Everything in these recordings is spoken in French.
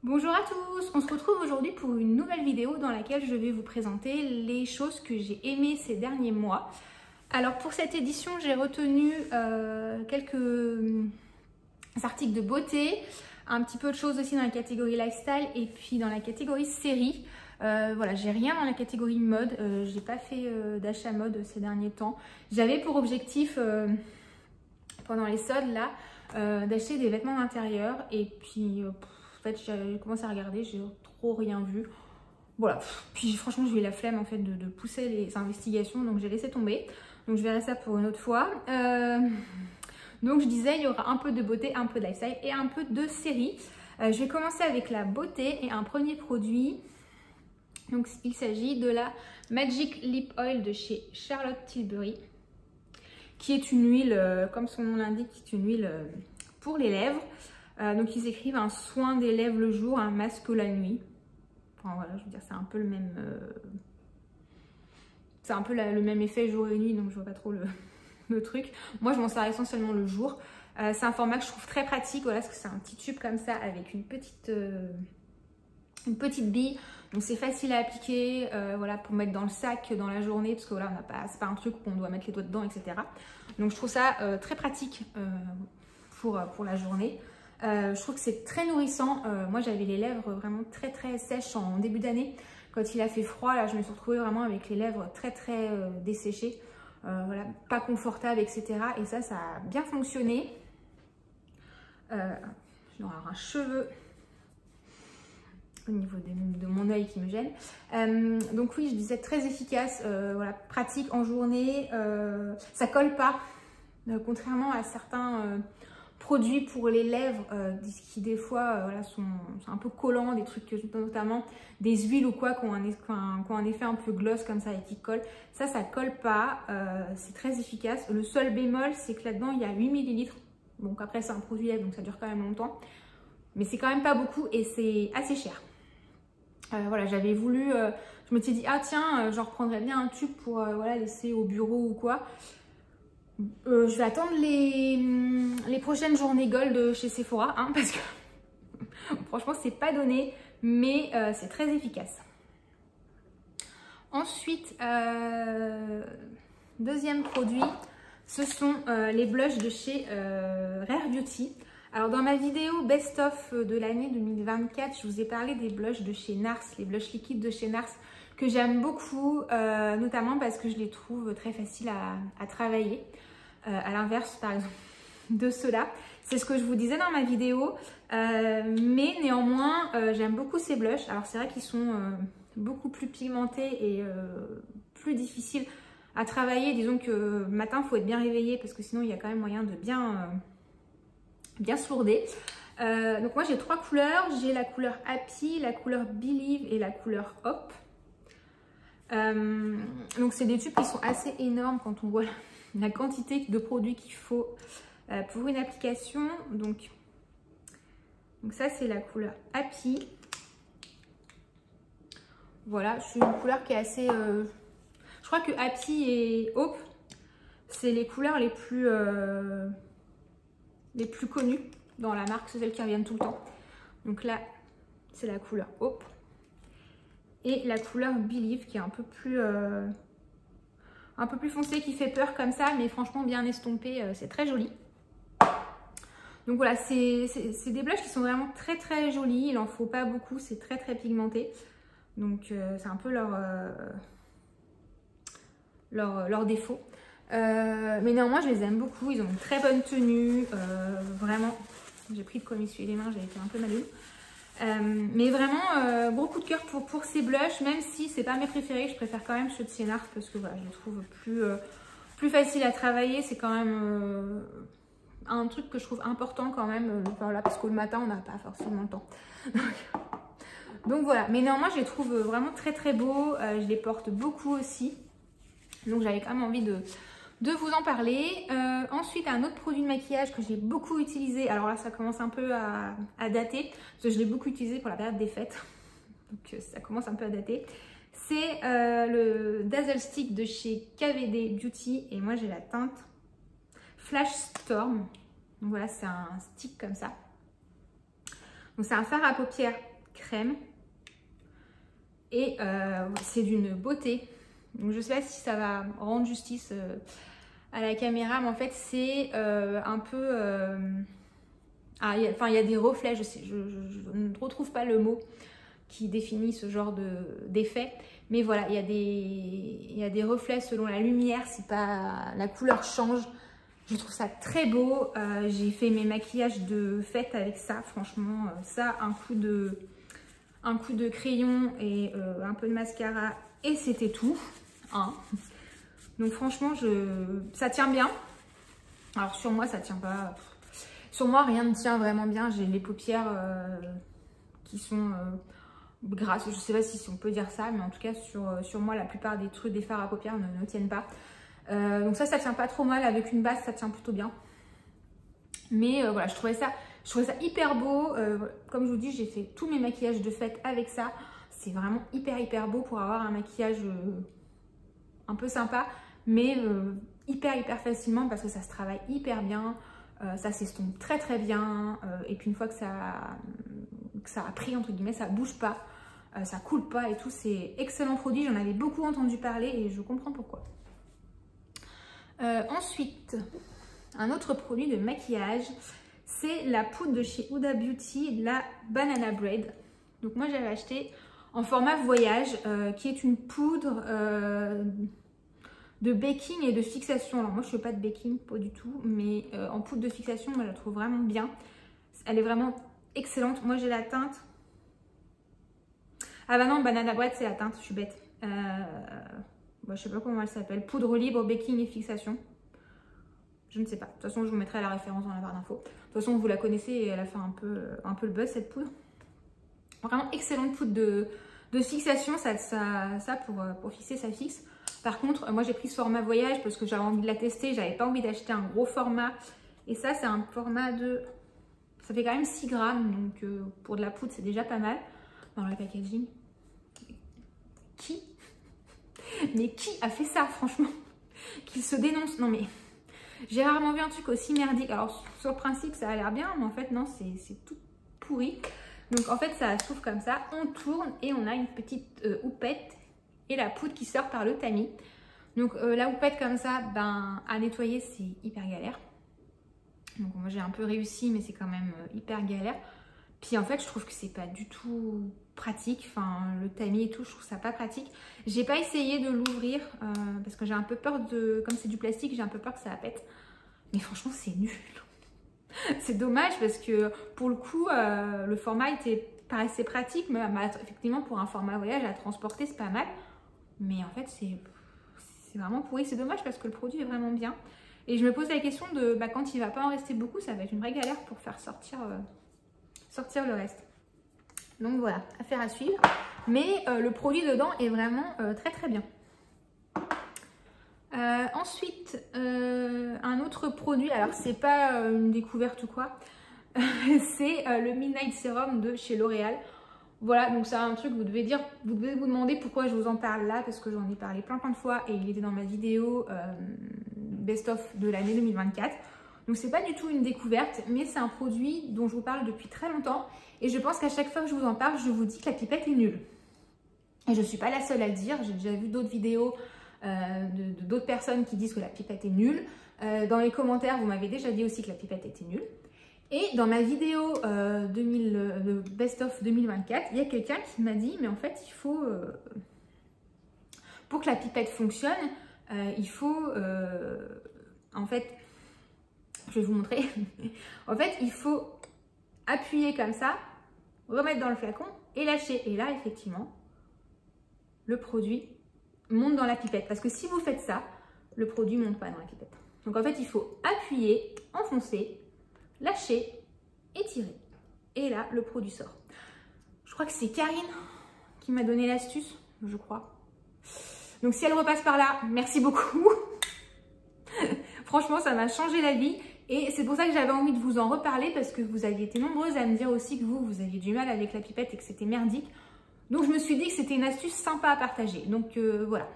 Bonjour à tous, on se retrouve aujourd'hui pour une nouvelle vidéo dans laquelle je vais vous présenter les choses que j'ai aimées ces derniers mois. Alors pour cette édition, j'ai retenu quelques articles de beauté, un petit peu de choses aussi dans la catégorie lifestyle et puis dans la catégorie série. Voilà, j'ai rien dans la catégorie mode, j'ai pas fait d'achat mode ces derniers temps. J'avais pour objectif pendant les soldes là d'acheter des vêtements d'intérieur et puis en fait j'ai commencé à regarder, j'ai trop rien vu. Voilà, puis franchement j'ai eu la flemme en fait de pousser les investigations, donc j'ai laissé tomber. Donc je verrai ça pour une autre fois. Donc je disais, il y aura un peu de beauté, un peu de lifestyle et un peu de série. Je vais commencer avec la beauté et un premier produit. Donc il s'agit de la Magic Lip Oil de chez Charlotte Tilbury, qui est une huile, comme son nom l'indique, qui est une huile pour les lèvres. Donc ils écrivent un soin des lèvres le jour, un masque la nuit. Enfin voilà, je veux dire, c'est un peu le même... c'est un peu le même effet jour et nuit, donc je vois pas trop le truc. Moi je m'en sers essentiellement le jour. C'est un format que je trouve très pratique, voilà, parce que c'est un petit tube comme ça avec une petite bille. Donc c'est facile à appliquer, voilà, pour mettre dans le sac dans la journée, parce que voilà, c'est pas un truc où on doit mettre les doigts dedans, etc. Donc je trouve ça très pratique pour la journée. Je trouve que c'est très nourrissant. Moi j'avais les lèvres vraiment très sèches en début d'année. Quand il a fait froid, là je me suis retrouvée vraiment avec les lèvres très desséchées. Voilà, pas confortable, etc. Et ça a bien fonctionné. Je vais avoir un cheveu au niveau de mon œil qui me gêne. Donc oui, je disais très efficace, voilà, pratique en journée. Ça colle pas, contrairement à certains produits pour les lèvres qui des fois voilà, sont un peu collants, des trucs notamment des huiles ou quoi qui ont un effet un peu gloss comme ça et qui collent. Ça colle pas, c'est très efficace. Le seul bémol, c'est que là-dedans il y a 8 ml. Donc après c'est un produit lèvres, donc ça dure quand même longtemps. Mais c'est quand même pas beaucoup et c'est assez cher. Voilà, j'avais voulu, je me suis dit, ah tiens, j'en reprendrais bien un tube pour voilà, laisser au bureau ou quoi. Je vais attendre les prochaines journées gold chez Sephora, hein, parce que franchement, c'est pas donné, mais c'est très efficace. Ensuite, deuxième produit, ce sont les blushs de chez Rare Beauty. Alors dans ma vidéo best of de l'année 2024, je vous ai parlé des blushs de chez NARS, les blushs liquides de chez NARS que j'aime beaucoup, notamment parce que je les trouve très faciles à travailler, à l'inverse par exemple de ceux-là. C'est ce que je vous disais dans ma vidéo, mais néanmoins j'aime beaucoup ces blushs. Alors c'est vrai qu'ils sont beaucoup plus pigmentés et plus difficiles à travailler. Disons que le matin il faut être bien réveillé parce que sinon il y a quand même moyen de bien sourder. Donc moi j'ai 3 couleurs, j'ai la couleur Happy, la couleur Believe et la couleur Hop. Donc c'est des tubes qui sont assez énormes quand on voit la quantité de produits qu'il faut pour une application. Donc ça c'est la couleur Happy. Voilà, c'est une couleur qui est assez... je crois que Happy et Hope, c'est les couleurs les plus connues dans la marque, c'est celles qui reviennent tout le temps. Donc là, c'est la couleur Hope. Et la couleur Believe qui est un peu plus foncée, qui fait peur comme ça, mais franchement bien estompé, c'est très joli. Donc voilà, c'est des blushs qui sont vraiment très jolis, il en faut pas beaucoup, c'est très pigmenté. Donc c'est un peu leur défaut. Mais néanmoins je les aime beaucoup, ils ont une très bonne tenue, vraiment, j'ai pris de quoi m'essuyer les mains, j'avais été un peu malheureux. Mais vraiment gros coup de cœur pour ces blushs, même si c'est pas mes préférés, je préfère quand même ceux de NARS parce que voilà, je les trouve plus faciles à travailler. C'est quand même un truc que je trouve important quand même, voilà, parce que le matin on n'a pas forcément le temps. Donc voilà, mais néanmoins je les trouve vraiment très beaux, je les porte beaucoup aussi, donc j'avais quand même envie de vous en parler. Ensuite un autre produit de maquillage que j'ai beaucoup utilisé, alors là ça commence un peu à dater, parce que je l'ai beaucoup utilisé pour la période des fêtes, donc ça commence un peu à dater. C'est le Dazzle Stick de chez KVD Beauty, et moi j'ai la teinte Flash Storm. Donc voilà, c'est un stick comme ça. Donc c'est un fard à paupières crème. Et c'est d'une beauté. Donc je sais pas si ça va rendre justice à la caméra, mais en fait c'est un peu... il y a des reflets, je ne retrouve pas le mot qui définit ce genre d'effet. Mais voilà, il y a des reflets selon la lumière, c'est pas, la couleur change. Je trouve ça très beau. J'ai fait mes maquillages de fête avec ça, franchement. Ça, un coup de crayon et un peu de mascara et c'était tout. Hein. Donc franchement, ça tient bien. Alors sur moi, ça tient pas. Sur moi, rien ne tient vraiment bien. J'ai les paupières qui sont grasses. Je sais pas si on peut dire ça, mais en tout cas sur moi, la plupart des trucs, des fards à paupières ne tiennent pas. Donc ça tient pas trop mal. Avec une base, ça tient plutôt bien. Mais voilà, je trouvais ça hyper beau. Comme je vous dis, j'ai fait tous mes maquillages de fête avec ça. C'est vraiment hyper beau pour avoir un maquillage un peu sympa, mais hyper facilement parce que ça se travaille hyper bien. Ça s'estompe très bien. Et puis une fois que ça a pris, entre guillemets, ça bouge pas, ça coule pas et tout. C'est excellent produit. J'en avais beaucoup entendu parler et je comprends pourquoi. Ensuite, un autre produit de maquillage, c'est la poudre de chez Huda Beauty, la Banana Bread. Donc moi j'avais acheté en format voyage, qui est une poudre de baking et de fixation. Alors moi je ne fais pas de baking, pas du tout, mais en poudre de fixation, moi je la trouve vraiment bien. Elle est vraiment excellente. Moi j'ai la teinte. Ah bah non, Banana Bread c'est la teinte, je suis bête. Je sais pas comment elle s'appelle. Poudre libre, baking et fixation. Je ne sais pas. De toute façon, je vous mettrai la référence dans la barre d'infos. De toute façon, vous la connaissez et elle a fait un peu le buzz, cette poudre. Vraiment excellente poudre de fixation. Ça pour fixer, ça fixe. Par contre, moi, j'ai pris ce format voyage parce que j'avais envie de la tester. J'avais pas envie d'acheter un gros format. Et ça, c'est un format de... Ça fait quand même 6 grammes. Donc, pour de la poudre, c'est déjà pas mal. Dans le packaging. Mais qui a fait ça, franchement? Qu'il se dénonce. Non, mais... J'ai rarement vu un truc aussi merdique. Alors, sur le principe, ça a l'air bien, mais en fait, non, c'est tout pourri. Donc, en fait, ça s'ouvre comme ça. On tourne et on a une petite houppette et la poudre qui sort par le tamis. Donc, la houppette comme ça, à nettoyer, c'est hyper galère. Donc, moi, j'ai un peu réussi, mais c'est quand même hyper galère. Puis, en fait, je trouve que c'est pas du tout pratique. Enfin, le tamis et tout, je trouve ça pas pratique. J'ai pas essayé de l'ouvrir parce que j'ai un peu peur de... Comme c'est du plastique, j'ai un peu peur que ça pète. Mais franchement, c'est nul. C'est dommage parce que pour le coup, le format paraissait pratique. Mais effectivement, pour un format voyage à transporter, c'est pas mal. Mais en fait, c'est vraiment pourri. C'est dommage parce que le produit est vraiment bien. Et je me pose la question de quand il va pas en rester beaucoup, ça va être une vraie galère pour faire sortir le reste. Donc voilà, affaire à suivre. Mais le produit dedans est vraiment très bien. Ensuite, un autre produit, alors c'est pas une découverte ou quoi, c'est le Midnight Serum de chez L'Oréal. Voilà, donc c'est un truc, vous devez vous demander pourquoi je vous en parle là, parce que j'en ai parlé plein de fois et il était dans ma vidéo best-of de l'année 2024. Donc c'est pas du tout une découverte, mais c'est un produit dont je vous parle depuis très longtemps. Et je pense qu'à chaque fois que je vous en parle, je vous dis que la pipette est nulle. Et je ne suis pas la seule à le dire. J'ai déjà vu d'autres vidéos d'autres personnes qui disent que la pipette est nulle. Dans les commentaires, vous m'avez déjà dit aussi que la pipette était nulle. Et dans ma vidéo de Best of 2024, il y a quelqu'un qui m'a dit, mais en fait, il faut... pour que la pipette fonctionne, il faut... en fait... Je vais vous montrer. En fait, il faut appuyer comme ça, remettre dans le flacon et lâcher. Et là, effectivement, le produit monte dans la pipette. Parce que si vous faites ça, le produit ne monte pas dans la pipette. Donc, en fait, il faut appuyer, enfoncer, lâcher et tirer. Et là, le produit sort. Je crois que c'est Karine qui m'a donné l'astuce, je crois. Donc, si elle repasse par là, merci beaucoup. Franchement, ça m'a changé la vie. Et c'est pour ça que j'avais envie de vous en reparler parce que vous aviez été nombreuses à me dire aussi que vous aviez du mal avec la pipette et que c'était merdique. Donc, je me suis dit que c'était une astuce sympa à partager. Donc, voilà.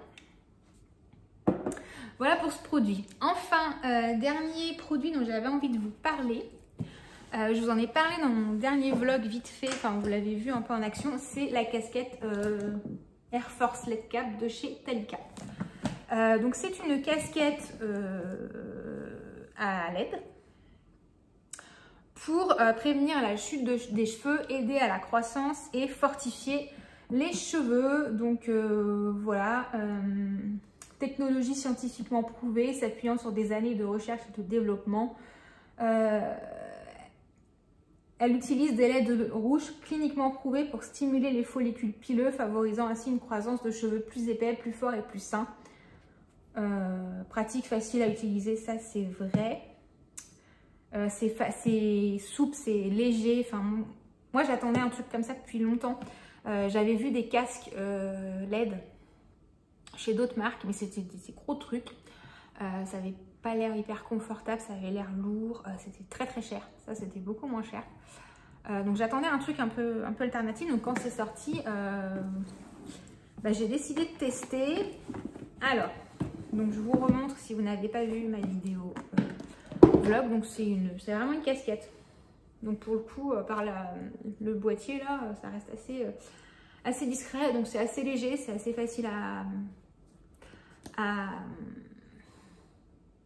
Voilà pour ce produit. Enfin, dernier produit dont j'avais envie de vous parler. Je vous en ai parlé dans mon dernier vlog vite fait, enfin vous l'avez vu un peu en action, c'est la casquette Air Force LED Cap de chez Talika. Donc c'est une casquette à LED pour prévenir la chute des cheveux, aider à la croissance et fortifier les cheveux. Donc voilà, technologie scientifiquement prouvée, s'appuyant sur des années de recherche et de développement. Elle utilise des LED rouges cliniquement prouvés pour stimuler les follicules pileux, favorisant ainsi une croissance de cheveux plus épais, plus forts et plus sains. Pratique, facile à utiliser, ça c'est vrai. C'est souple, c'est léger. Enfin, moi j'attendais un truc comme ça depuis longtemps. J'avais vu des casques LED chez d'autres marques, mais c'était des gros trucs. Ça avait pas l'air hyper confortable, ça avait l'air lourd, c'était très très cher. Ça c'était beaucoup moins cher. Donc j'attendais un truc un peu alternatif. Donc quand c'est sorti, j'ai décidé de tester. Alors, donc je vous remontre si vous n'avez pas vu ma vidéo vlog. Donc c'est vraiment une casquette. Donc pour le coup, par le boîtier là, ça reste assez discret. Donc c'est assez léger, c'est assez facile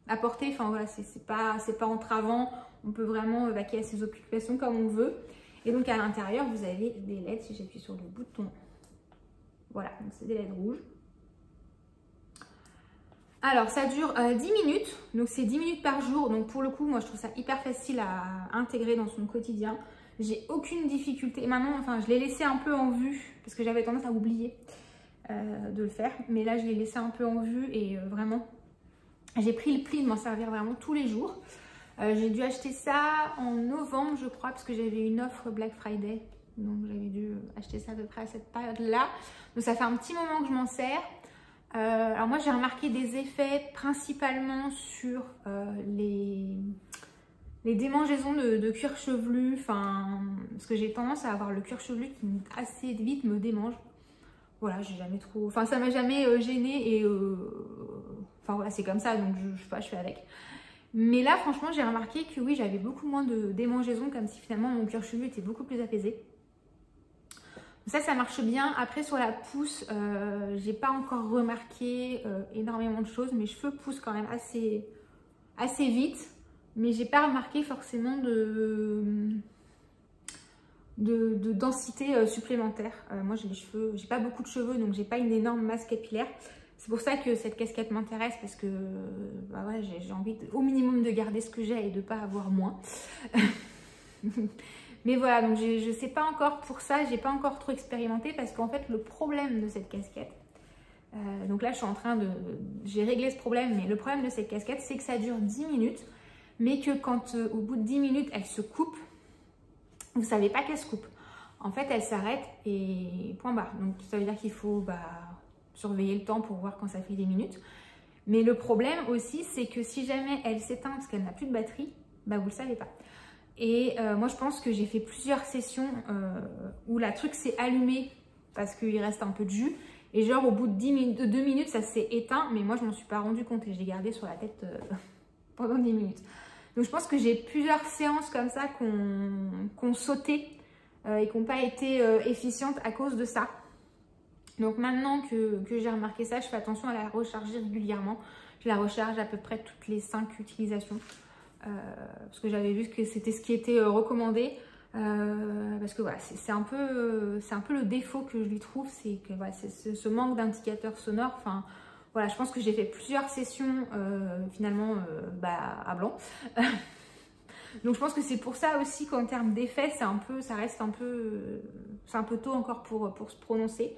à porter. Enfin voilà, c'est pas entravant. On peut vraiment vaquer à ses occupations comme on veut. Et donc à l'intérieur, vous avez des LED. Si j'appuie sur le bouton, voilà, donc c'est des LED rouges. Alors ça dure 10 minutes, donc c'est 10 minutes par jour. Donc pour le coup, moi je trouve ça hyper facile à intégrer dans son quotidien. J'ai aucune difficulté. Et maintenant, enfin je l'ai laissé un peu en vue parce que j'avais tendance à oublier de le faire. Mais là je l'ai laissé un peu en vue et vraiment, j'ai pris le pli de m'en servir vraiment tous les jours. J'ai dû acheter ça en novembre je crois parce que j'avais une offre Black Friday. Donc j'avais dû acheter ça à peu près à cette période-là. Donc ça fait un petit moment que je m'en sers. Alors moi j'ai remarqué des effets principalement sur les démangeaisons de cuir chevelu, enfin parce que j'ai tendance à avoir le cuir chevelu qui assez vite me démange. Voilà, j'ai jamais trop, enfin ça m'a jamais gênée et enfin voilà c'est comme ça donc je sais pas, je fais avec. Mais là franchement j'ai remarqué que oui j'avais beaucoup moins de démangeaisons comme si finalement mon cuir chevelu était beaucoup plus apaisé. Ça marche bien. Après, sur la pousse, j'ai pas encore remarqué énormément de choses. Mes cheveux poussent quand même assez vite. Mais j'ai pas remarqué forcément de densité supplémentaire. Moi, j'ai pas beaucoup de cheveux, donc j'ai pas une énorme masse capillaire. C'est pour ça que cette casquette m'intéresse parce que ouais, j'ai envie au minimum de garder ce que j'ai et de pas avoir moins. Mais voilà, donc je ne sais pas encore pour ça, j'ai pas encore trop expérimenté parce qu'en fait le problème de cette casquette, donc là je suis en train j'ai réglé ce problème, mais le problème de cette casquette c'est que ça dure 10 minutes, mais que quand au bout de 10 minutes elle se coupe, vous ne savez pas qu'elle se coupe. En fait elle s'arrête et point barre. Donc ça veut dire qu'il faut surveiller le temps pour voir quand ça fait des minutes. Mais le problème aussi c'est que si jamais elle s'éteint parce qu'elle n'a plus de batterie, vous ne le savez pas. Et moi je pense que j'ai fait plusieurs sessions où la truc s'est allumée parce qu'il reste un peu de jus. Et genre au bout de 2 minutes ça s'est éteint, mais moi je m'en suis pas rendu compte et je l'ai gardé sur la tête pendant 10 minutes. Donc je pense que j'ai plusieurs séances comme ça qu'on sauté et qui n'ont pas été efficientes à cause de ça. Donc maintenant que j'ai remarqué ça, je fais attention à la recharger régulièrement. Je la recharge à peu près toutes les 5 utilisations. Parce que j'avais vu que c'était ce qui était recommandé parce que voilà, c'est un peu le défaut que je lui trouve, c'est que voilà, c'est ce manque d'indicateur sonore. Enfin voilà, je pense que j'ai fait plusieurs sessions finalement à blanc. Donc je pense que c'est pour ça aussi qu'en termes d'effet c'est un peu tôt encore pour se prononcer.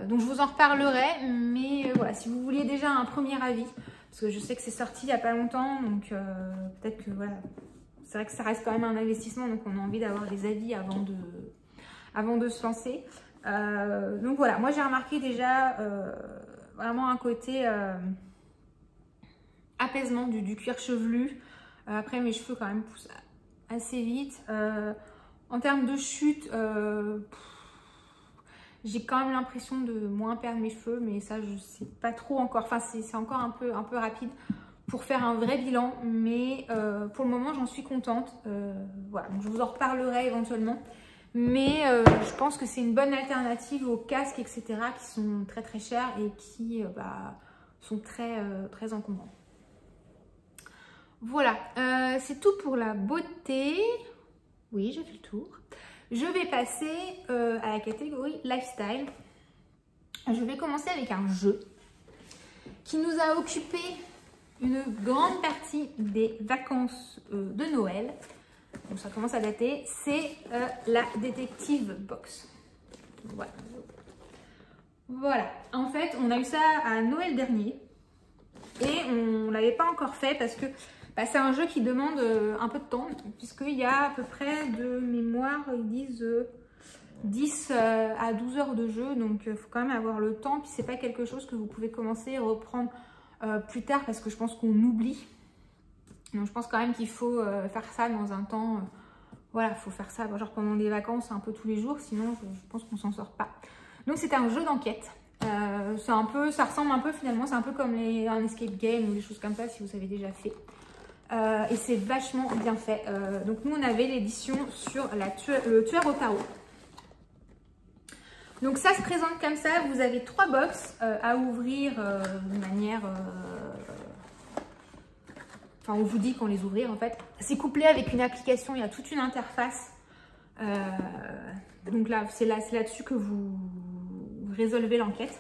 Donc je vous en reparlerai, mais voilà, si vous vouliez déjà un premier avis, parce que je sais que c'est sorti il n'y a pas longtemps, donc peut-être que voilà, c'est vrai que ça reste quand même un investissement, donc on a envie d'avoir des avis avant de se lancer. Donc voilà, moi j'ai remarqué déjà vraiment un côté apaisement du cuir chevelu. Après mes cheveux quand même poussent assez vite. En termes de chute, j'ai quand même l'impression de moins perdre mes cheveux, mais ça je sais pas trop encore. Enfin c'est encore un peu rapide. pour faire un vrai bilan, mais pour le moment j'en suis contente. Voilà, donc je vous en reparlerai éventuellement, mais je pense que c'est une bonne alternative aux casques, etc., qui sont très très chers et qui sont très encombrants. Voilà, c'est tout pour la beauté. Oui, j'ai fait le tour. Je vais passer à la catégorie lifestyle. Je vais commencer avec un jeu qui nous a occupé une grande partie des vacances de Noël. Donc ça commence à dater. C'est la Detective Box. Voilà. Voilà. En fait, on a eu ça à Noël dernier. Et on ne l'avait pas encore fait parce que c'est un jeu qui demande un peu de temps. Puisqu'il y a à peu près de mémoire, ils disent 10 à 12 heures de jeu. Donc il faut quand même avoir le temps. Puis c'est pas quelque chose que vous pouvez commencer et reprendre plus tard parce que je pense qu'on oublie. Donc je pense quand même qu'il faut faire ça dans un temps, voilà, il faut faire ça genre pendant des vacances un peu tous les jours, sinon je pense qu'on s'en sort pas. Donc c'est un jeu d'enquête, ça ressemble un peu finalement, c'est un peu comme un escape game ou des choses comme ça si vous avez déjà fait. Et c'est vachement bien fait. Donc nous on avait l'édition sur le tueur au tarot. Donc ça se présente comme ça, vous avez 3 box à ouvrir de manière... Enfin, on vous dit qu'on les ouvrir en fait. C'est couplé avec une application, il y a toute une interface. Donc là, c'est là-dessus que vous résolvez l'enquête.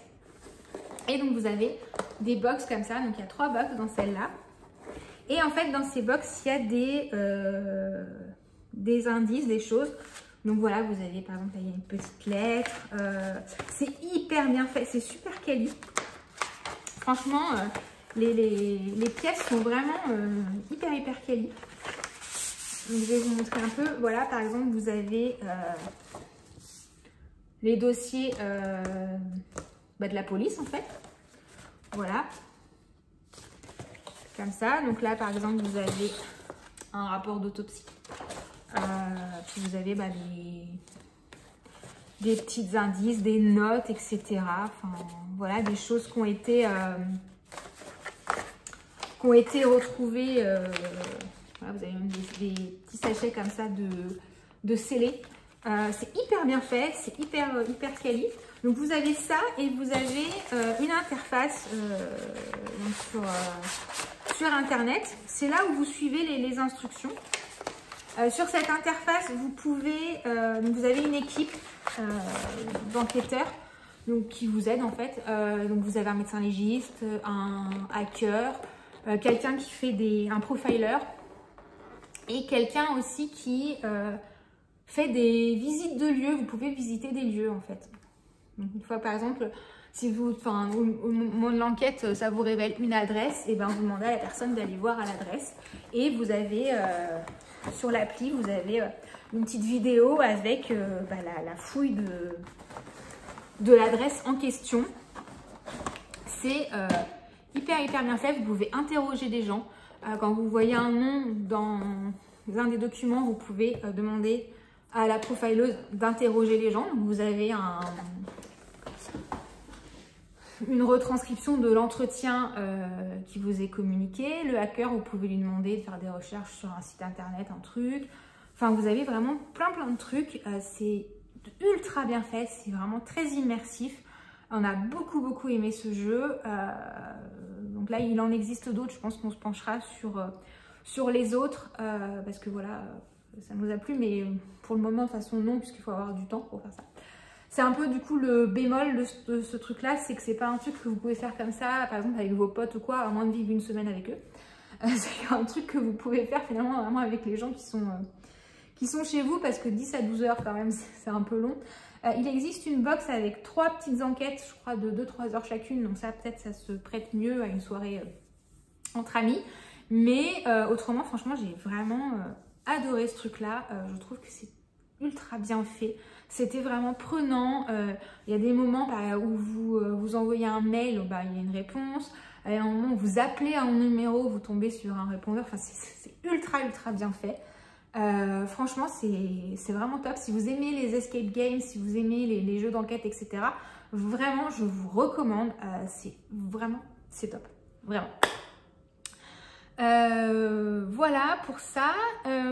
Et donc vous avez des box comme ça. Donc il y a 3 box dans celle-là. Et en fait, dans ces box, il y a des indices, des choses. Donc voilà, vous avez par exemple, il y a une petite lettre. C'est hyper bien fait, c'est super quali. Franchement... Les pièces sont vraiment hyper quali. Donc, je vais vous montrer un peu. Voilà, par exemple, vous avez les dossiers de la police, en fait. Voilà. Comme ça. Donc là, par exemple, vous avez un rapport d'autopsie. Puis vous avez des petits indices, des notes, etc. Enfin, voilà, des choses qui ont été... retrouvés, voilà, vous avez même des petits sachets comme ça de scellés. C'est hyper bien fait, c'est hyper quali. Donc vous avez ça et vous avez une interface sur internet. C'est là où vous suivez les instructions. Sur cette interface, vous pouvez, donc vous avez une équipe d'enquêteurs qui vous aide en fait. Donc vous avez un médecin légiste, un hacker, quelqu'un qui fait un profiler et quelqu'un aussi qui fait des visites de lieux. Vous pouvez visiter des lieux en fait. Donc, une fois par exemple, si au moment de l'enquête, ça vous révèle une adresse, et ben vous demandez à la personne d'aller voir à l'adresse. Et vous avez sur l'appli, vous avez une petite vidéo avec la fouille de l'adresse en question. C'est hyper bien fait. Vous pouvez interroger des gens. Quand vous voyez un nom dans un des documents, vous pouvez demander à la profileuse d'interroger les gens. Vous avez une retranscription de l'entretien qui vous est communiqué. Le hacker, vous pouvez lui demander de faire des recherches sur un site internet, un truc. Enfin, vous avez vraiment plein de trucs. C'est ultra bien fait. C'est vraiment très immersif. On a beaucoup aimé ce jeu. Donc là, il en existe d'autres. Je pense qu'on se penchera sur les autres parce que voilà, ça nous a plu. Mais pour le moment, de toute façon, non, puisqu'il faut avoir du temps pour faire ça. C'est un peu du coup le bémol de ce truc-là, c'est que c'est pas un truc que vous pouvez faire comme ça, par exemple avec vos potes ou quoi, à moins de vivre une semaine avec eux. C'est un truc que vous pouvez faire finalement vraiment avec les gens qui sont chez vous, parce que 10 à 12 heures quand même, c'est un peu long. Il existe une box avec 3 petites enquêtes, je crois de 2-3 heures chacune, donc ça peut-être ça se prête mieux à une soirée entre amis. Mais autrement, franchement, j'ai vraiment adoré ce truc-là. Je trouve que c'est ultra bien fait. C'était vraiment prenant. Il y a des moments où vous envoyez un mail, il y a une réponse. Il y a un moment où vous appelez un numéro, vous tombez sur un répondeur. Enfin, c'est ultra bien fait. Franchement, c'est vraiment top. Si vous aimez les escape games, si vous aimez les jeux d'enquête, etc., vraiment, je vous recommande. C'est top. Vraiment. Voilà pour ça.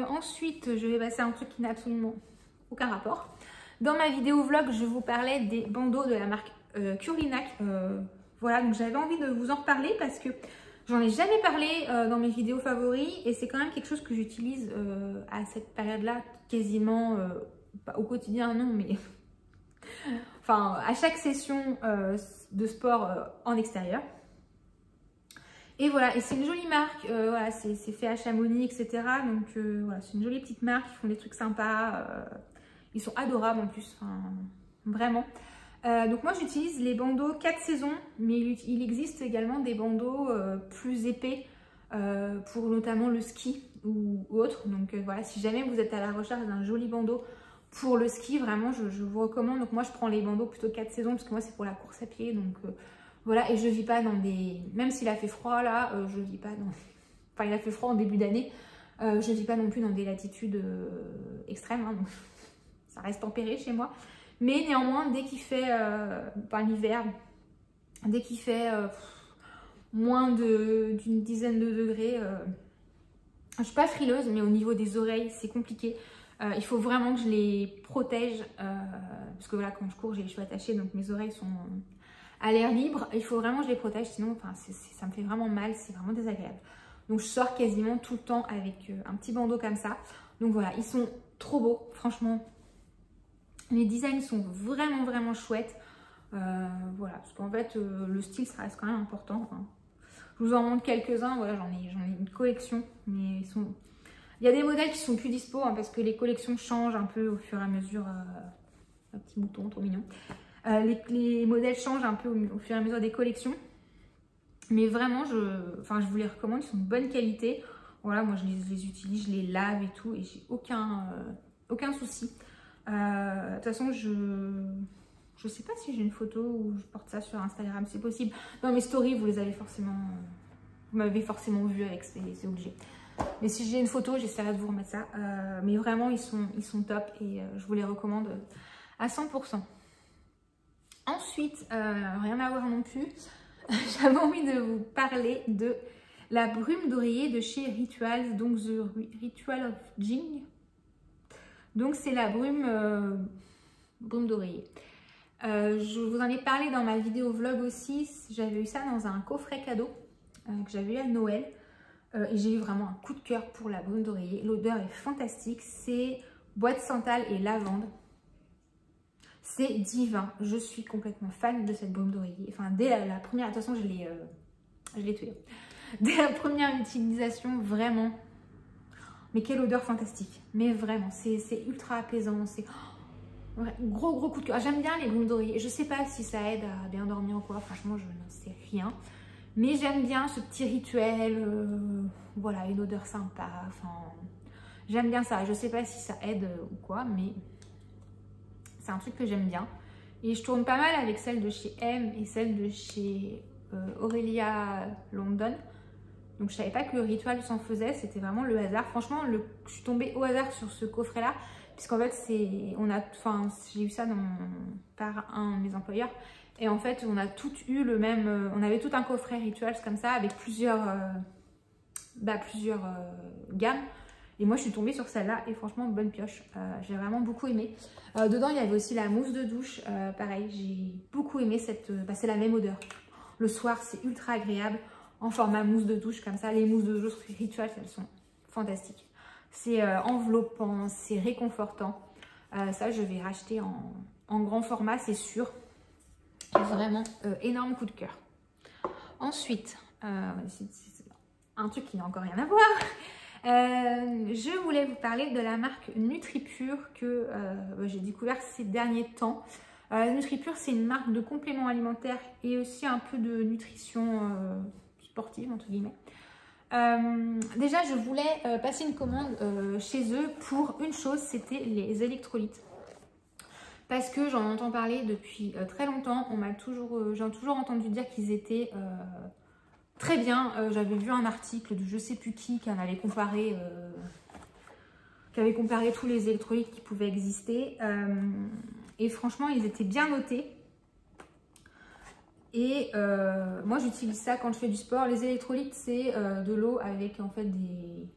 Ensuite, je vais passer à un truc qui n'a absolument aucun rapport. Dans ma vidéo vlog, je vous parlais des bandeaux de la marque Curlinac. Voilà, donc j'avais envie de vous en reparler parce que j'en ai jamais parlé dans mes vidéos favoris et c'est quand même quelque chose que j'utilise à cette période-là quasiment pas au quotidien, non, mais enfin à chaque session de sport en extérieur. Et voilà, et c'est une jolie marque, voilà, c'est fait à Chamonix, etc. Donc voilà, c'est une jolie petite marque, ils font des trucs sympas, ils sont adorables en plus, enfin, vraiment. Donc moi j'utilise les bandeaux 4 saisons, mais il existe également des bandeaux plus épais pour notamment le ski ou autre. Donc voilà, si jamais vous êtes à la recherche d'un joli bandeau pour le ski, vraiment je vous recommande. Donc moi je prends les bandeaux plutôt 4 saisons parce que moi c'est pour la course à pied, donc voilà, et je vis pas dans des... Même s'il a fait froid là, je vis pas dans... Enfin, il a fait froid en début d'année. Je vis pas non plus dans des latitudes extrêmes. Hein, donc ça reste tempéré chez moi. Mais néanmoins, dès qu'il fait... l'hiver, dès qu'il fait moins d'une dizaine de degrés... je suis pas frileuse, mais au niveau des oreilles, c'est compliqué. Il faut vraiment que je les protège. Parce que voilà, quand je cours, j'ai les cheveux attachés, donc mes oreilles sont... à l'air libre, il faut vraiment que je les protège, sinon enfin, ça me fait vraiment mal, c'est vraiment désagréable. Donc je sors quasiment tout le temps avec un petit bandeau comme ça. Donc voilà, ils sont trop beaux, franchement. Les designs sont vraiment vraiment chouettes. Voilà, parce qu'en fait le style ça reste quand même important. Hein. Je vous en montre quelques-uns, voilà, j'en ai une collection, mais ils sont... Il y a des modèles qui sont plus dispo hein, parce que les collections changent un peu au fur et à mesure. Un petit mouton trop mignon. Les modèles changent un peu au fur et à mesure des collections. Mais vraiment, je vous les recommande. Ils sont de bonne qualité. Voilà, moi, je les utilise, je les lave et tout. Et j'ai aucun souci. De toute façon, je sais pas si j'ai une photo ou je porte ça sur Instagram. C'est possible. Dans mes stories, vous les avez forcément... vous m'avez forcément vu avec, c'est obligé. Mais si j'ai une photo, j'essaierai de vous remettre ça. Mais vraiment, ils sont top. Et je vous les recommande à 100%. Ensuite, rien à voir non plus, j'avais envie de vous parler de la brume d'oreiller de chez Rituals, donc The Ritual of Jing. Donc c'est la brume d'oreiller. Je vous en ai parlé dans ma vidéo vlog aussi, j'avais eu ça dans un coffret cadeau que j'avais eu à Noël. Et j'ai eu vraiment un coup de cœur pour la brume d'oreiller. L'odeur est fantastique, c'est bois de santal et lavande. C'est divin, je suis complètement fan de cette brume d'oreiller. Enfin, dès la première, de toute façon, je l'ai tuée. Dès la première utilisation, vraiment. Mais quelle odeur fantastique. Mais vraiment, c'est ultra apaisant. C'est ouais, gros coup de cœur. J'aime bien les brumes d'oreiller. Je sais pas si ça aide à bien dormir ou quoi. Franchement, je n'en sais rien. Mais j'aime bien ce petit rituel. Voilà, une odeur sympa. Enfin, j'aime bien ça. Je sais pas si ça aide ou quoi, mais... c'est un truc que j'aime bien. Et je tourne pas mal avec celle de chez M et celle de chez Aurelia London. Donc je savais pas que le rituel s'en faisait, c'était vraiment le hasard. Franchement, je suis tombée au hasard sur ce coffret-là. Puisqu'en fait, j'ai eu ça par un de mes employeurs. Et en fait, on a toutes eu le même... on avait tout un coffret rituels comme ça avec plusieurs gammes. Et moi, je suis tombée sur celle-là et franchement, bonne pioche. J'ai vraiment beaucoup aimé. Dedans, il y avait aussi la mousse de douche. Pareil, j'ai beaucoup aimé cette... c'est la même odeur. Le soir, c'est ultra agréable en format mousse de douche comme ça. Les mousses de douche rituelles, elles sont fantastiques. C'est enveloppant, c'est réconfortant. Ça, je vais racheter en grand format, c'est sûr. Vraiment, énorme coup de cœur. Ensuite, c'est un truc qui n'a encore rien à voir. Je voulais vous parler de la marque NutriPure que j'ai découvert ces derniers temps. NutriPure, c'est une marque de compléments alimentaires et aussi un peu de nutrition sportive, entre guillemets. Déjà, je voulais passer une commande chez eux pour une chose, c'était les électrolytes. Parce que j'en entends parler depuis très longtemps. J'ai toujours entendu dire qu'ils étaient... très bien, j'avais vu un article de je sais plus qui avait comparé tous les électrolytes qui pouvaient exister. Et franchement, ils étaient bien notés. Et moi j'utilise ça quand je fais du sport. Les électrolytes, c'est de l'eau avec en fait des...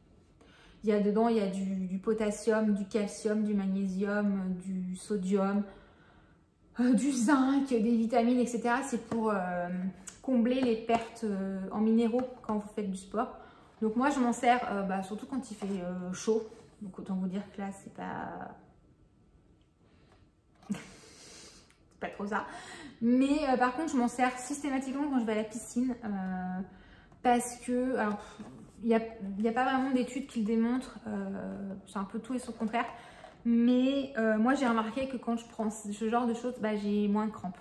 Il y a dedans, il y a du potassium, du calcium, du magnésium, du sodium, du zinc, des vitamines, etc. C'est pour combler les pertes en minéraux quand vous faites du sport. Donc moi je m'en sers surtout quand il fait chaud. Donc autant vous dire que là c'est pas... c'est pas trop ça. Mais par contre je m'en sers systématiquement quand je vais à la piscine. Parce que... Alors, il n'y a pas vraiment d'études qui le démontrent. C'est un peu tout et son contraire. Mais moi j'ai remarqué que quand je prends ce genre de choses, j'ai moins de crampes.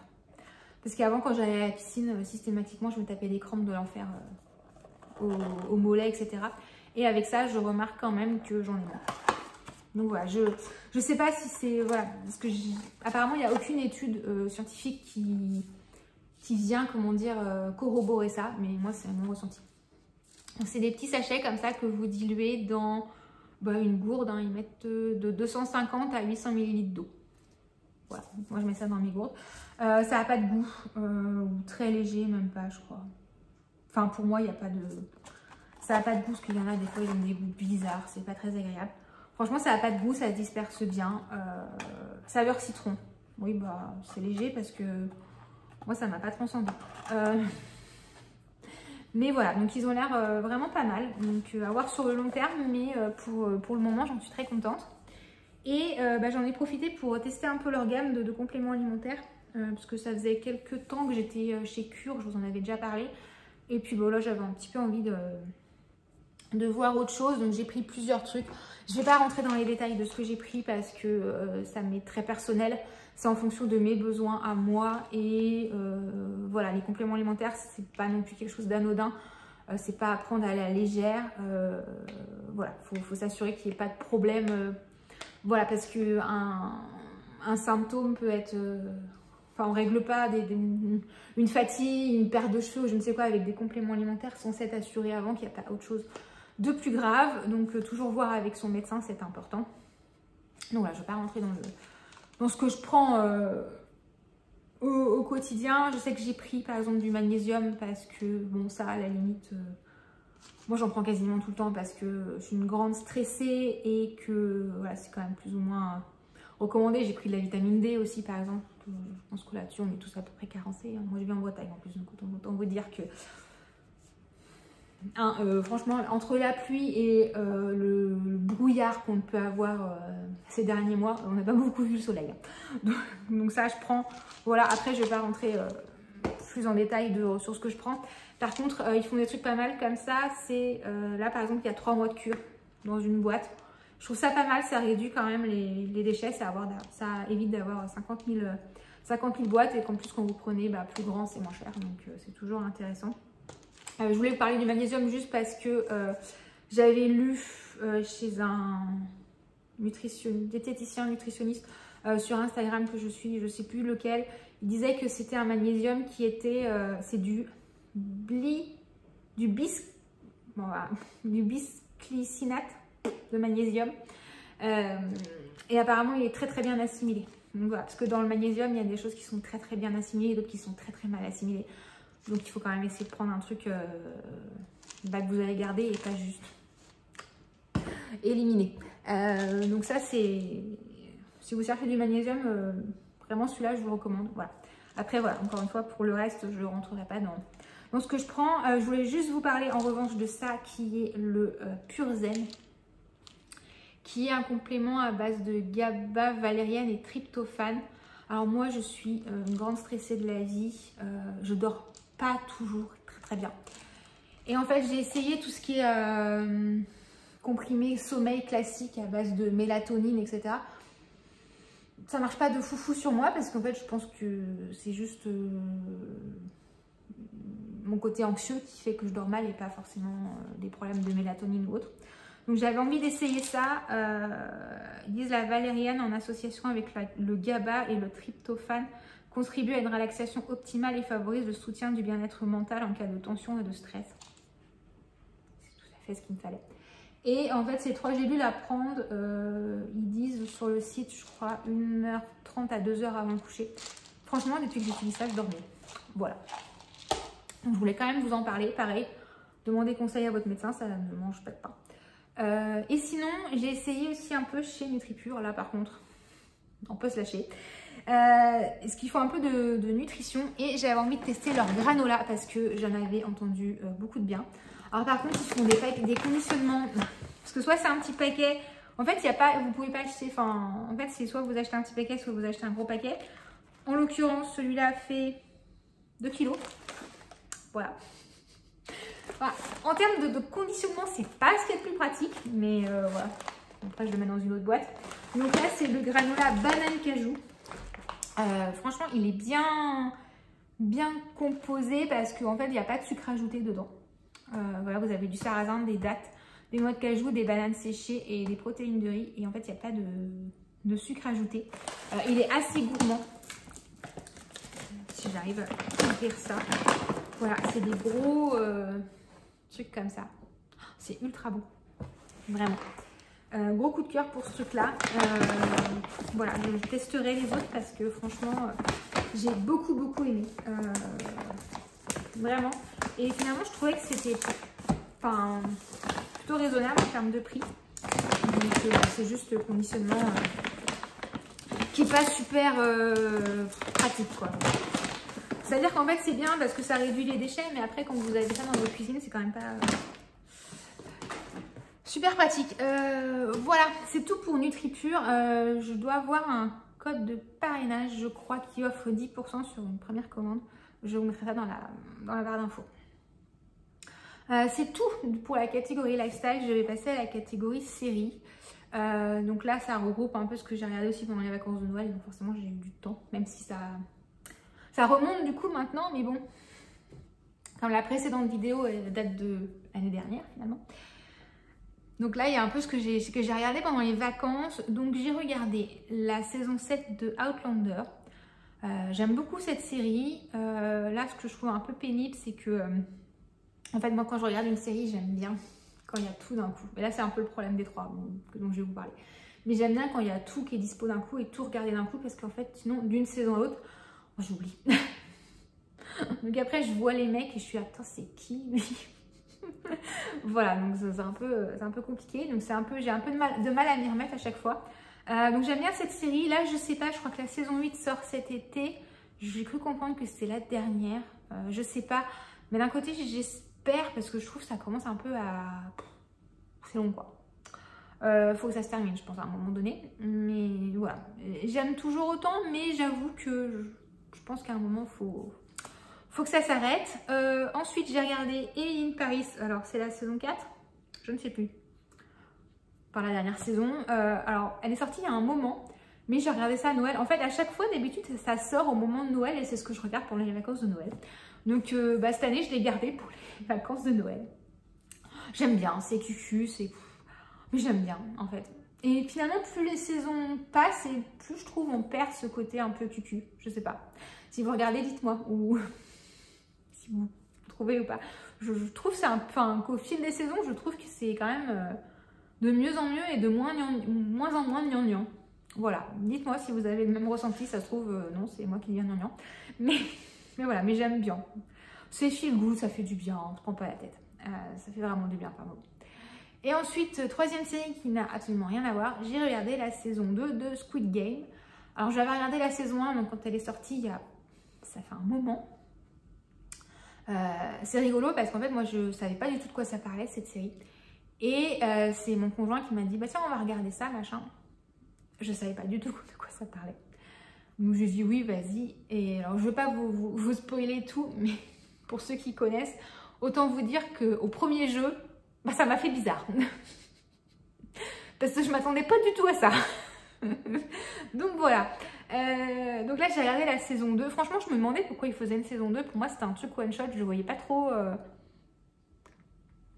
Parce qu'avant quand j'allais à la piscine, systématiquement je me tapais des crampes de l'enfer au mollet, etc. Et avec ça je remarque quand même que j'en ai moins. Donc voilà, je sais pas si c'est... Voilà, parce que apparemment il n'y a aucune étude scientifique qui vient, comment dire, corroborer ça. Mais moi c'est mon ressenti. Donc c'est des petits sachets comme ça que vous diluez dans... une gourde, hein, ils mettent de 250 à 800 ml d'eau. Voilà, moi je mets ça dans mes gourdes. Ça n'a pas de goût, ou très léger, même pas, je crois. Enfin, pour moi, il n'y a pas de... Ça n'a pas de goût, parce qu'il y en a des fois, ils ont des goûts bizarres, c'est pas très agréable. Franchement, ça n'a pas de goût, ça se disperse bien. Saveur citron. Oui, c'est léger parce que moi, ça m'a pas transcendé. Mais voilà, donc ils ont l'air vraiment pas mal. Donc à voir sur le long terme, mais pour le moment, j'en suis très contente. Et j'en ai profité pour tester un peu leur gamme de compléments alimentaires. Parce que ça faisait quelques temps que j'étais chez Cure, je vous en avais déjà parlé. Et puis là, j'avais un petit peu envie de voir autre chose. Donc j'ai pris plusieurs trucs. Je ne vais pas rentrer dans les détails de ce que j'ai pris parce que ça m'est très personnel. C'est en fonction de mes besoins à moi. Et voilà, les compléments alimentaires, c'est pas non plus quelque chose d'anodin. C'est pas à prendre à la légère. Voilà, faut s'assurer qu'il n'y ait pas de problème. Voilà, parce que un symptôme peut être... on ne règle pas une fatigue, une perte de cheveux, je ne sais quoi, avec des compléments alimentaires sans s'être assuré avant qu'il n'y a pas autre chose de plus grave. Donc, toujours voir avec son médecin, c'est important. Donc voilà, je ne vais pas rentrer dans ce que je prends au quotidien. Je sais que j'ai pris, par exemple, du magnésium parce que, bon, ça, à la limite... moi, j'en prends quasiment tout le temps parce que je suis une grande stressée et que, voilà, c'est quand même plus ou moins... recommandé. J'ai pris de la vitamine D aussi, par exemple. Je pense que là-dessus, on est tous à peu près carencés. Moi, je vis en Bretagne en plus, donc autant vous dire que... franchement, entre la pluie et le brouillard qu'on peut avoir ces derniers mois, on n'a pas beaucoup vu le soleil. Donc ça, je prends... Voilà, après, je ne vais pas rentrer plus en détail sur ce que je prends. Par contre, ils font des trucs pas mal comme ça. C'est là, par exemple, il y a 3 mois de cure dans une boîte. Je trouve ça pas mal, ça réduit quand même les déchets, ça évite d'avoir 50 000 boîtes et qu'en plus quand vous prenez plus grand c'est moins cher, donc c'est toujours intéressant. Je voulais vous parler du magnésium juste parce que j'avais lu chez un diététicien nutritionniste sur Instagram que je suis, je sais plus lequel, il disait que c'était un magnésium qui était, c'est du bisglycinate de magnésium et apparemment il est très très bien assimilé. Donc voilà, parce que dans le magnésium il y a des choses qui sont très très bien assimilées et d'autres qui sont très très mal assimilées, donc il faut quand même essayer de prendre un truc que vous allez garder et pas juste éliminer. Donc ça c'est, si vous cherchez du magnésium, vraiment celui-là je vous le recommande. Voilà. Après voilà, encore une fois pour le reste je ne rentrerai pas dans ce que je prends. Je voulais juste vous parler en revanche de ça qui est le Pur Zen, qui est un complément à base de GABA, valériane et tryptophane. Alors moi, je suis une grande stressée de la vie. Je dors pas toujours très très bien. Et en fait, j'ai essayé tout ce qui est comprimé sommeil classique à base de mélatonine, etc. Ça marche pas de foufou sur moi parce qu'en fait, je pense que c'est juste mon côté anxieux qui fait que je dors mal et pas forcément des problèmes de mélatonine ou autre. Donc j'avais envie d'essayer ça. Ils disent la valériane en association avec le GABA et le tryptophane contribue à une relaxation optimale et favorise le soutien du bien-être mental en cas de tension et de stress. C'est tout à fait ce qu'il me fallait. Et en fait, ces 3 gélules à prendre, ils disent sur le site, je crois, 1h30 à 2h avant le coucher. Franchement, depuis que j'utilise ça, je dors mieux. Voilà. Donc, je voulais quand même vous en parler. Pareil, demandez conseil à votre médecin, ça ne mange pas de pain. Et sinon, j'ai essayé aussi un peu chez NutriPure. Là, par contre, on peut se lâcher. Ce qu'il faut un peu de nutrition. Et j'avais envie de tester leur granola parce que j'en avais entendu beaucoup de bien. Alors, par contre, ils font des conditionnements. Parce que soit c'est un petit paquet. En fait, il y a pas, vous pouvez pas acheter. Enfin, en fait, c'est soit vous achetez un petit paquet, soit vous achetez un gros paquet. En l'occurrence, celui-là fait 2 kilos. Voilà. Voilà. En termes de conditionnement, c'est pas ce qui est le plus pratique, mais voilà. Après, je le mets dans une autre boîte. Donc là, c'est le granola banane cajou. Franchement, il est bien composé parce qu'en fait, il n'y a pas de sucre ajouté dedans. Voilà, vous avez du sarrasin, des dattes, des noix de cajou, des bananes séchées et des protéines de riz. Et en fait, il n'y a pas de sucre ajouté. Il est assez gourmand. Si j'arrive à ouvrir ça. Voilà, c'est des gros trucs comme ça. C'est ultra bon. Vraiment. Gros coup de cœur pour ce truc-là. Voilà, je testerai les autres parce que franchement, j'ai beaucoup aimé. Vraiment. Et finalement, je trouvais que c'était plutôt raisonnable en termes de prix. Donc, c'est juste le conditionnement qui n'est pas super pratique, quoi. C'est-à-dire qu'en fait, c'est bien parce que ça réduit les déchets, mais après, quand vous avez ça dans votre cuisine, c'est quand même pas super pratique. Voilà, c'est tout pour NutriPure. Je dois avoir un code de parrainage, je crois, qui offre 10% sur une première commande. Je vous mettrai ça dans la barre d'infos. C'est tout pour la catégorie lifestyle. Je vais passer à la catégorie série. Donc là, ça regroupe un peu ce que j'ai regardé aussi pendant les vacances de Noël. Donc forcément, j'ai eu du temps, même si ça remonte du coup maintenant. Mais bon, comme la précédente vidéo, elle date de l'année dernière finalement. Donc là, il y a un peu ce que j'ai regardé pendant les vacances. Donc j'ai regardé la saison 7 de Outlander. J'aime beaucoup cette série. Là, ce que je trouve un peu pénible, c'est que... en fait, moi, quand je regarde une série, j'aime bien quand il y a tout d'un coup. Et là, c'est un peu le problème des trois dont je vais vous parler. Mais j'aime bien quand il y a tout qui est dispo d'un coup et tout regarder d'un coup parce qu'en fait, sinon, d'une saison à l'autre, j'oublie. Donc après, je vois les mecs et je suis attends, c'est qui lui? Voilà, donc c'est un peu compliqué. Donc j'ai un peu de mal à m'y remettre à chaque fois. Donc j'aime bien cette série. Là, je sais pas, je crois que la saison 8 sort cet été. J'ai cru comprendre que c'était la dernière. Je sais pas. Mais d'un côté, j'espère parce que je trouve que ça commence un peu à... C'est long, quoi. Faut que ça se termine, je pense, à un moment donné. Mais voilà. J'aime toujours autant, mais j'avoue que je pense qu'à un moment, faut que ça s'arrête. Ensuite, j'ai regardé Emily in Paris. Alors, c'est la saison 4. Je ne sais plus. Par la dernière saison. Alors, elle est sortie il y a un moment. Mais j'ai regardé ça à Noël. En fait, à chaque fois, d'habitude, ça sort au moment de Noël. Et c'est ce que je regarde pour les vacances de Noël. Donc, cette année, je l'ai gardé pour les vacances de Noël. J'aime bien. C'est cucu. Mais j'aime bien, en fait. Et finalement, plus les saisons passent et plus je trouve on perd ce côté un peu cucu. Je sais pas. Si vous regardez, dites-moi. Ou... si vous trouvez ou pas. Je trouve ça qu'au fil des saisons, je trouve que c'est quand même de mieux en mieux et de moins en moins gnangnan. Voilà, dites-moi si vous avez le même ressenti, ça se trouve, non, c'est moi qui dis gnangnan. Mais voilà, mais j'aime bien. C'est feel good, ça fait du bien, on ne se prend pas la tête. Ça fait vraiment du bien, pardon. Et ensuite, troisième série qui n'a absolument rien à voir, j'ai regardé la saison 2 de Squid Game. Alors j'avais regardé la saison 1, donc quand elle est sortie, ça fait un moment. C'est rigolo parce qu'en fait moi je savais pas du tout de quoi ça parlait cette série et c'est mon conjoint qui m'a dit bah tiens on va regarder ça machin. Je savais pas du tout de quoi ça parlait, donc j'ai dit oui vas-y. Et alors je veux pas vous spoiler tout, mais pour ceux qui connaissent, autant vous dire que au premier jeu ça m'a fait bizarre parce que je m'attendais pas du tout à ça. Donc voilà. Donc là j'ai regardé la saison 2. Franchement je me demandais pourquoi ils faisaient une saison 2. Pour moi c'était un truc one shot. Je voyais pas trop...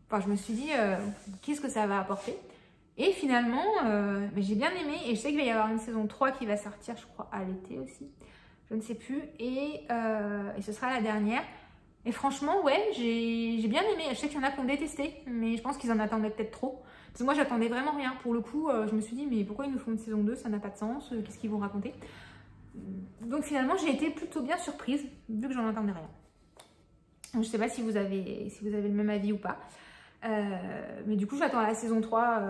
Enfin je me suis dit qu'est-ce que ça va apporter. Et finalement j'ai bien aimé. Et je sais qu'il va y avoir une saison 3 qui va sortir je crois à l'été aussi. Je ne sais plus. Et ce sera la dernière. Et franchement ouais j'ai bien aimé. Je sais qu'il y en a qui ont détesté. Mais je pense qu'ils en attendaient peut-être trop. Parce que moi, j'attendais vraiment rien. Pour le coup, je me suis dit, mais pourquoi ils nous font une saison 2? Ça n'a pas de sens. Qu'est-ce qu'ils vont raconter? Donc finalement, j'ai été plutôt bien surprise, vu que j'en entendais rien. Donc, je sais pas si vous avez le même avis ou pas. Mais du coup, j'attends la saison 3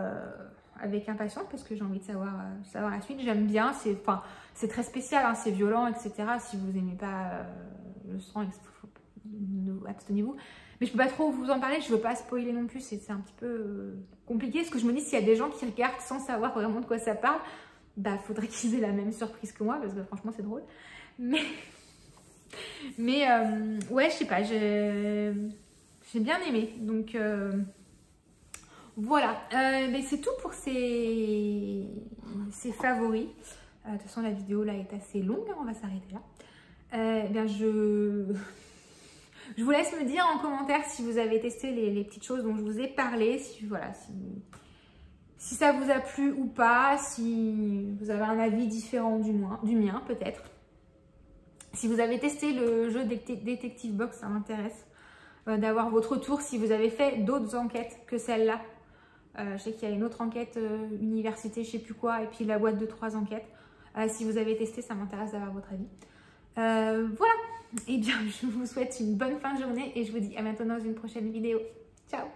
avec impatience parce que j'ai envie de savoir la suite. J'aime bien, c'est très spécial, hein, c'est violent, etc. Si vous n'aimez pas le sang, abstenez-vous. Mais je peux pas trop vous en parler, je veux pas spoiler non plus, c'est un petit peu compliqué. Parce que je me dis, s'il y a des gens qui regardent sans savoir vraiment de quoi ça parle, bah faudrait qu'ils aient la même surprise que moi, parce que franchement c'est drôle. Mais ouais, je sais pas, j'ai bien aimé. Donc voilà, mais c'est tout pour ces favoris. De toute façon, la vidéo là est assez longue, hein, on va s'arrêter là. Eh bien, je vous laisse me dire en commentaire si vous avez testé les petites choses dont je vous ai parlé, si ça vous a plu ou pas, si vous avez un avis différent du mien peut-être. Si vous avez testé le jeu Detective Box, ça m'intéresse d'avoir votre retour. Si vous avez fait d'autres enquêtes que celle-là. Je sais qu'il y a une autre enquête université, je sais plus quoi, et puis la boîte de 3 enquêtes. Si vous avez testé, ça m'intéresse d'avoir votre avis. Voilà, et bien je vous souhaite une bonne fin de journée et je vous dis à bientôt dans une prochaine vidéo. Ciao!